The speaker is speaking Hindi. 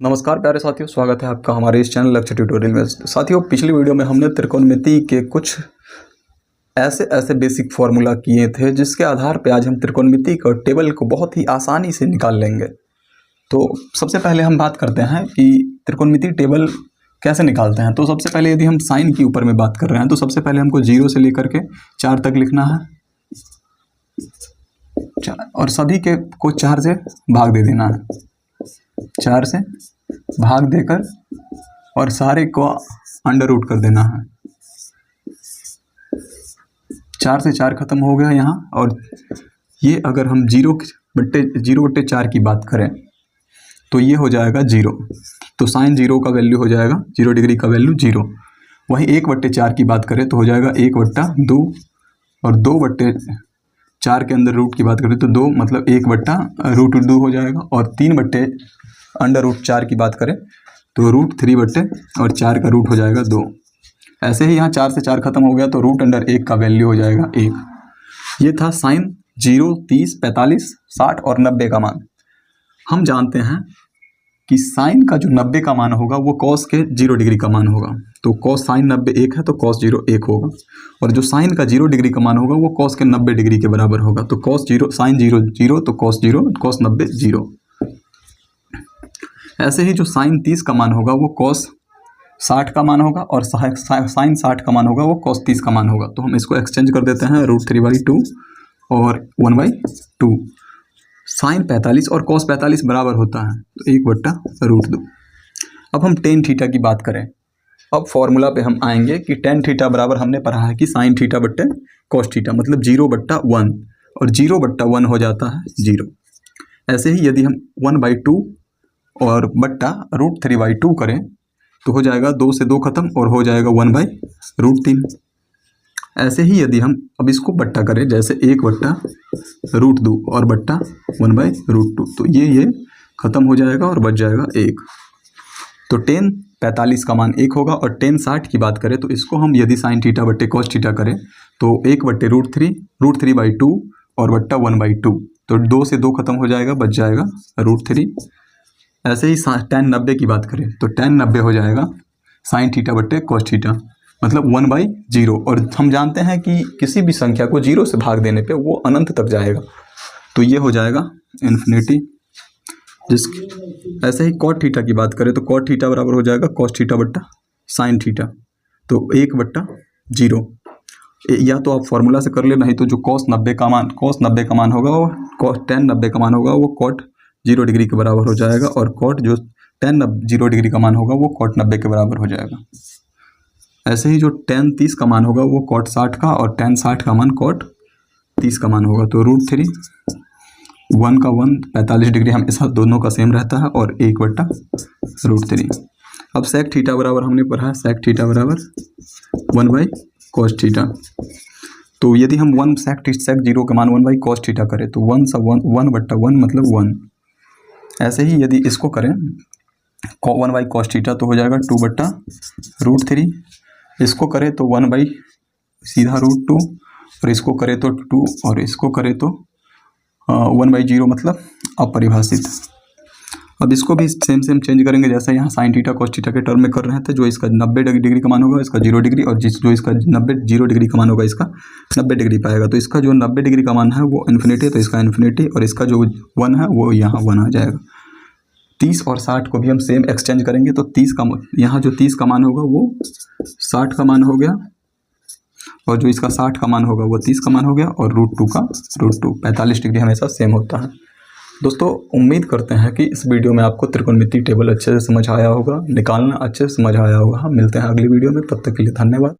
नमस्कार प्यारे साथियों, स्वागत है आपका हमारे इस चैनल लक्ष्य ट्यूटोरियल में। साथियों, पिछली वीडियो में हमने त्रिकोणमिति के कुछ ऐसे बेसिक फार्मूला किए थे जिसके आधार पे आज हम त्रिकोणमिति का टेबल को बहुत ही आसानी से निकाल लेंगे। तो सबसे पहले हम बात करते हैं कि त्रिकोणमिति टेबल कैसे निकालते हैं। तो सबसे पहले यदि हम साइन के ऊपर में बात कर रहे हैं तो सबसे पहले हमको 0 से लेकर के 4 तक लिखना है और सभी के को 4 से भाग दे देना है। 4 से भाग देकर और सारे को अंडर रूट कर देना है। 4 से 4 खत्म हो गया यहाँ। और ये अगर हम 0/4 की बात करें तो ये हो जाएगा 0। तो साइन 0 का वैल्यू हो जाएगा 0 डिग्री का वैल्यू 0। वहीं 1/4 की बात करें तो हो जाएगा 1/2 और 2/4 के अंदर रूट की बात करें तो 2 मतलब 1/√2 हो जाएगा। और 3/√4 की बात करें तो √3/4 का रूट हो जाएगा 2। ऐसे ही यहाँ 4 से 4 खत्म हो गया तो √1 का वैल्यू हो जाएगा 1। ये था साइन 0, 30, 45, 60 और 90 का मान। हम जानते हैं कि साइन का जो 90 का मान होगा वो कॉस के 0 डिग्री का मान होगा। तो कॉस साइन 90 1 है तो कॉस 0 1 होगा। और जो साइन का 0 डिग्री का मान होगा वो कॉस के 90 डिग्री के बराबर होगा। तो कॉस 0 साइन 0 0 तो कॉस 0 कॉस 90 0। ऐसे ही जो साइन 30 का मान होगा वो कॉस 60 का मान होगा और साइन 60 का मान होगा वो कॉस 30 का मान होगा। तो हम इसको एक्सचेंज कर देते हैं √3/2 और 1/2। साइन 45 और कॉस 45 बराबर होता है तो 1/√2। अब हम टेन थीटा की बात करें। अब फॉर्मूला पे हम आएंगे कि टेन थीटा बराबर हमने पढ़ा है कि साइन थीटा बट्टे कॉस थीटा मतलब 0/1 और 0/1 हो जाता है 0। ऐसे ही यदि हम 1/2 और बट्टा √3/2 करें तो हो जाएगा 2 से 2 खत्म और हो जाएगा 1/√3। ऐसे ही यदि हम अब इसको बट्टा करें जैसे 1/√2 और बट्टा 1/√2 तो ये खत्म हो जाएगा और बच जाएगा 1। तो टेन 45 का मान 1 होगा। और टेन 60 की बात करें तो इसको हम यदि साइन थीटा बट्टे कॉस थीटा करें तो 1/√3 और बट्टा 1/2 तो 2 से 2 खत्म हो जाएगा बच जाएगा √3। ऐसे ही टेन 90 की बात करें तो टेन 90 हो जाएगा साइन थीटा बट्टे कॉस थीटा मतलब 1/0। और हम जानते हैं कि किसी भी संख्या को 0 से भाग देने पे वो अनंत तक जाएगा तो ये हो जाएगा इन्फिनिटी। ऐसे ही कॉट थीटा की बात करें तो कॉट थीटा बराबर हो जाएगा कॉस थीटा बट्टा साइन थीटा तो 1/0। या तो आप फॉर्मूला से कर ले, नहीं तो जो कॉस 90 का मान होगा वो टेन 90 का मान होगा वो कॉट 0 डिग्री के बराबर हो जाएगा। और कॉट जो टेन 0 डिग्री का मान होगा वो कॉट 90 के बराबर हो जाएगा। ऐसे ही जो टेन 30 का मान होगा वो कॉट 60 का और टेन 60 का मान कॉट 30 का मान होगा। तो √3 1 का 1 45 डिग्री हमेशा दोनों का सेम रहता है और 1/√3। अब सेक थीटा बराबर हमने पढ़ा है सेक थीटा बराबर 1/cos थीटा। तो यदि हम 1 सेक 0 का मान 1/cos थीटा करें तो 1/1 मतलब 1। ऐसे ही यदि इसको करें 1/cos थीटा तो हो जाएगा 2/√3। इसको करें तो 1 सीधा √2 और इसको करें तो 2 और इसको करें तो 1/0 मतलब अपरिभाषित। अब इसको भी सेम चेंज करेंगे जैसे यहाँ साइन थीटा कॉस थीटा के टर्म में कर रहे थे। जो इसका 90 डिग्री का मान होगा इसका 0 डिग्री और जो इसका 0 डिग्री का मान होगा इसका 90 डिग्री पाएगा। तो इसका जो 90 डिग्री का मान है वो इन्फिनिटी है तो इसका इन्फिनिटी और इसका जो 1 है वो यहाँ 1 आ जाएगा। 30 और 60 को भी हम सेम एक्सचेंज करेंगे तो 30 का यहाँ जो 30 का मान होगा वो 60 का मान हो गया और जो इसका 60 का मान होगा वो 30 का मान हो गया और √2 का √2 45 डिग्री हमेशा सेम होता है। दोस्तों, उम्मीद करते हैं कि इस वीडियो में आपको त्रिकोणमिति टेबल अच्छे से समझ आया होगा, निकालना अच्छे से समझ आया होगा। हम मिलते हैं अगली वीडियो में, तब तक के लिए धन्यवाद।